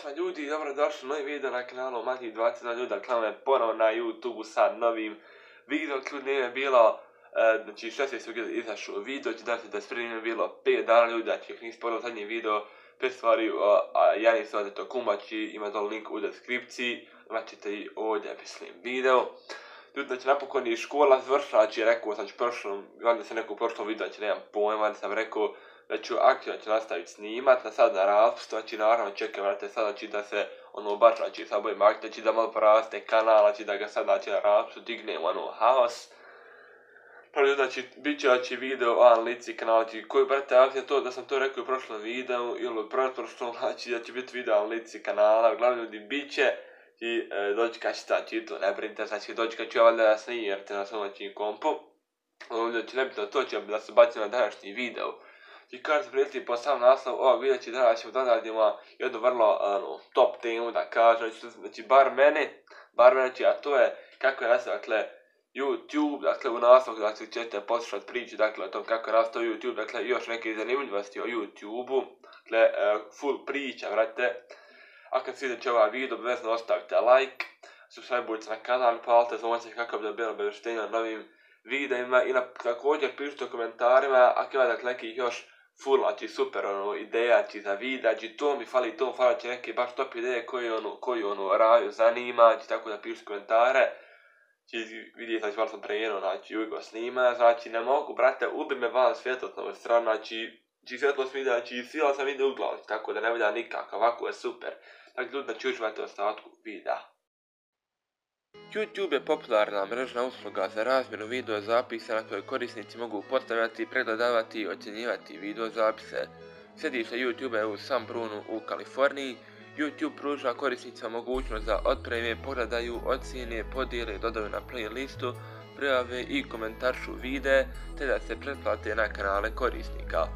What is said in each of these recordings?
Ćao ljudi, dobrodošli u novi video na kanalu Mati 20 ljudi, kanal je ponovo na YouTube sa novim video, ključ nije bilo, znači 16. izašao video, znači danas je da nije bilo 5 dana ljudi, znači ako nisi pogledao zadnji video, 5 stvari, ja nisam ovdje to kumaći, ima dole link u deskripciji, imaćete i ovdje mislim video. Ljudi, znači napokon je škola završila, znači rekao sam valjda sam rekao u prošlom videu, znači nemam pojma, valjda sam rekao da ću aktivno nastaviti snimat, sad na raspustu, znači naravno čekam vrate sad, znači da se baš, znači sad budem aktivno, znači da malo poraste kanal, znači da ga sad znači na raspustu dignem haos. Znači bit će znači video o analizi kanala, znači koji brate, ja to da sam to rekao u prošlom videu ili u prošlom, znači da će biti video o analizi kanala, uglavnom ljudi bit će i dočekat ćete, znači to ne brinite, znači dočekat ću ja valjda da snimim jer te na svom znači kompu. Znači nebitno to će da se bacim na današnji video. I kada se prijatelji po sam naslov ovog videa će danas ćemo da radimo jednu vrlo top temu da kažem, znači bar mene, znači, a to je kako je nastao, dakle, YouTube, dakle u naslovu dakle ćete poslušati priču, dakle o tom kako je nastao YouTube, dakle još neke zanimljivosti o YouTube-u, dakle full priča, vrate. A kad se vidite ovaj video, obvezno ostavite like, subscribe-ujte na kanal, palite zvonce kako bi dobili obavještenja na novim videima i također pišite u komentarima ako ima dakle nekih još full, znači super ideja znači za videa, znači to mi fali, će neke baš top ideje koji raju zanima, znači tako da pišite komentare. Znači vidite, znači malo sam prejeno, znači uvijek vas snima, znači ne mogu, brate, ubi me van svjetlost na ovoj strani, znači svjetlost videa, znači svila sam video uglavnom, tako da ne vidim nikako, ovako je super. Dakle ljudi, znači uživajte ostatku videa. YouTube je popularna mrežna usluga za razmjenu video zapisa na kojoj korisnici mogu postavljati, pregledavati i ocjenjivati video zapise. Sjedište YouTube je u San Brunu u Kaliforniji. YouTube pruža korisnicima mogućnost da otpreme, pogledaju, ocijene, podijele, dodaju na playlistu, prijave i komentaršu videe, te da se pretplate na kanale korisnika.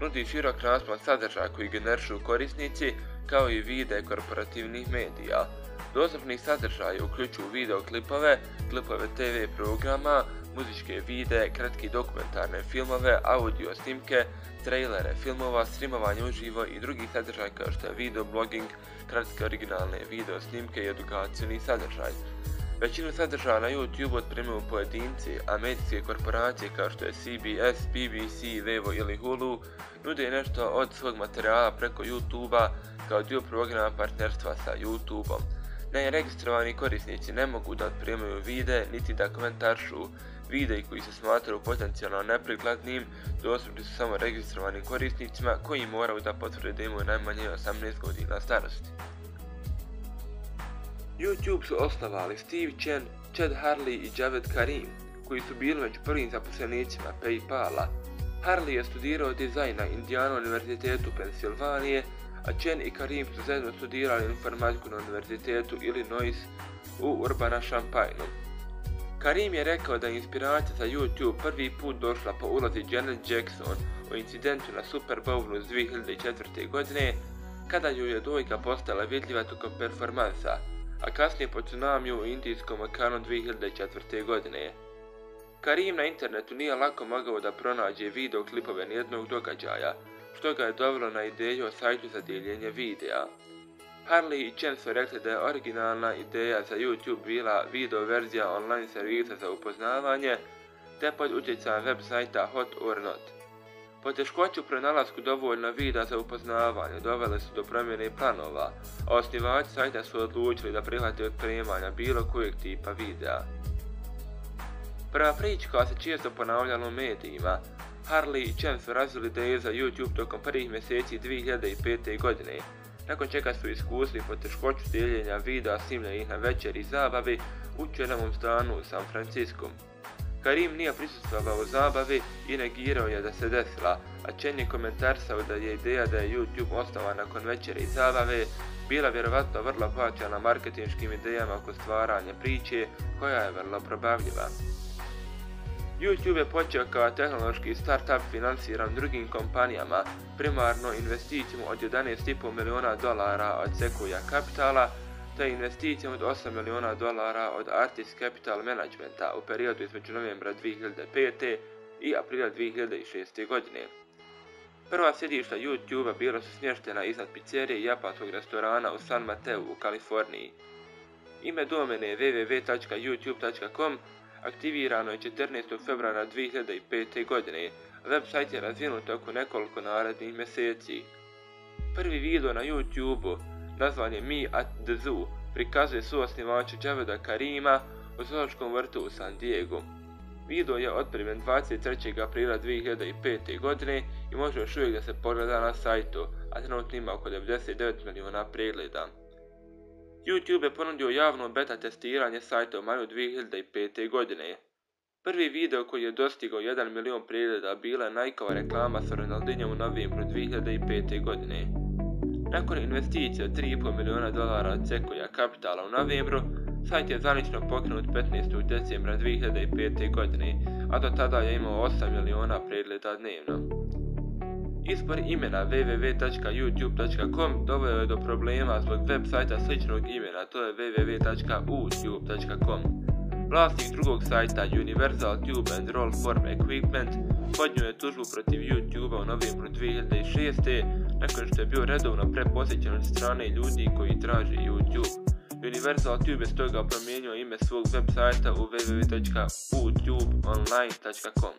Nudi širok raspon sadržaja koji generišu korisnici, kao i videe korporativnih medija. Dostupni sadržaji uključuju videoklipove, klipove TV programa, muzičke videe, kratke dokumentarne filmove, audio snimke, trailere filmova, streamovanje uživo i drugi sadržaj kao što je videoblogging, kratke originalne video snimke i edukacijni sadržaj. Većinu sadržaja na YouTube otpremaju pojedinci, a medijske korporacije kao što je CBS, BBC, Vevo ili Hulu nude nešto od svog materijala preko YouTube-a kao dio programa partnerstva sa YouTube-om. Neregistrovani korisnici ne mogu da otpremaju videe niti da komentaršu. Videi koji se smatraju potencijalno neprikladnim dostupni su samo registrovanim korisnicima koji moraju da potvrde da imaju najmanje 18 godina starosti. YouTube su osnovali Steve Chen, Chad Hurley i Javed Karim, koji su bili među prvim zaposlenicima PayPala. Hurley je studirao dizajn na Indiana univerzitetu Pensilvanije, a Chen i Karim su zajedno studirali informatiku na univerzitetu Illinois u Urbana-Champaignu. Karim je rekao da je inspiracija za YouTube prvi put došla po ulozi Janet Jackson o incidentu na Super Bowlu iz 2004. godine, kada ju je dojka postala vidljiva tokom performansa, a kasnije po tsunamiju u indijskom okeanu 2004. godine. Karim na internetu nije lako mogao da pronađe videoklipove nijednog događaja, što ga je dovelo na ideju o sajtu za dijeljenje videa. Hurley i Chen su rekli da je originalna ideja za YouTube bila video verzija online servisa za upoznavanje, te pod utjecajem web sajta Hot or Not. Poteškoće u pronalasku dovoljno videa za upoznavanje dovele su do promjene planova, a osnivači sajta su odlučili da prihvate otpremanja bilo kojeg tipa videa. Prva priča koja se često ponavljala u medijima, Hurley i Chen su razvili ideju za YouTube tokom prvih mjeseci 2005. godine, nakon čega su iskusili poteškoću dijeljenja videa snimljenih na večeri zabavi u Chenovom stanu u San Francisku. Karim nije prisustvovao zabavi i negirao je da se desila, a Chen je komentarisao da je ideja da je YouTube osnovan nakon večeri zabave bila vjerovatno vrlo plaćena marketinškim idejama oko stvaranja priče koja je vrlo probavljiva. YouTube je počeo kao tehnološki startup financiran drugim kompanijama, primarno investicijom od $11,5 miliona od Sequoia Capitala, te investicijom od $8 miliona od Artist Capital Managementa u periodu između novembra 2005. i aprila 2006. godine. Prva sjedišta YouTube-a bila su smještena iznad pizzerije i japanskog restorana u San Mateu u Kaliforniji. Ime domene www.youtube.com aktivirano je 14. februara 2005. godine, a website je razvinut tokom nekoliko narednih mjeseci. Prvi video na YouTube-u, nazvan je Me at the Zoo, prikazuje suosnivača Javeda Karima u zoološkom vrtu u San Diego. Video je otpremljen 23. aprila 2005. godine i može još uvijek da se pogleda na sajtu, a trenutno ima oko 99 milijuna pregleda. YouTube je ponudio javno beta testiranje sajta u maju 2005. godine. Prvi video koji je dostigao 1 milion pregleda bila je Nikeova reklama sa Ronaldinhom u novembru 2005. godine. Nakon investicije od $3,5 milijuna od Sequoia Capitala u novembru, sajt je zvanično pokrenut 15. decembra 2005. godine, a do tada je imao 8 miliona pregleda dnevno. Izbor imena www.youtube.com doveo je do problema zbog web sajta sličnog imena, to je www.utube.com. Vlasnik drugog sajta Universal Tube and Roll Form Equipment podnio je tužbu protiv YouTube-a u novembru 2006. nakon što je bio redovno preposjećen od strane ljudi koji traže YouTube. Universal Tube je stoga promijenio ime svog web sajta u www.utubeonline.com.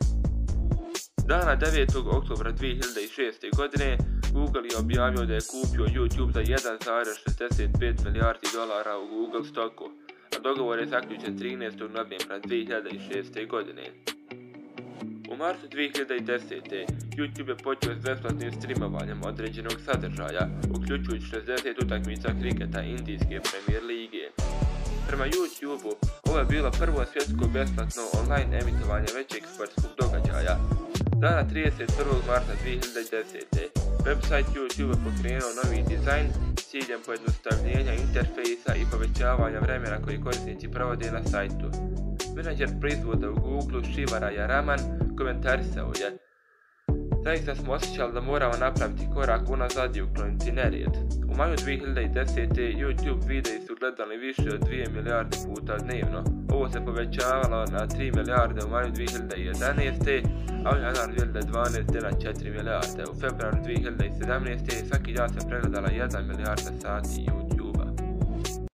Dana 9. oktobra 2006. godine Google je objavio da je kupio YouTube za $1,65 milijardi u Google stoku, a dogovor je zaključen 13. novembra 2006. godine. U martu 2010. YouTube je počeo s besplatnim streamovanjem određenog sadržaja, uključujući 60 utakmica kriketa Indijske Premier lige. Prema YouTube-u, ovo je bilo prvo svjetsko besplatno online emitovanje većeg sportskog događaja. Dana 31. marta 2010. website YouTube je pokrenuo novi dizajn s ciljem pojednostavljenja interfejsa i povećavanja vremena koji korisnici provode na sajtu. Menadžer proizvoda u Google Shiva Rajaman komentarisao je: "Zaista smo osjećali da moramo napraviti korak unazad i ukloniti nered." U maju 2010. YouTube videi su gledali više od 2 milijarde puta dnevno. Ovo se povećavalo na 3 milijarde u maju 2011. a u januaru 2012. na 4 milijarde. U februaru 2017. svaki dan se pregledala 1 milijarda sati YouTube.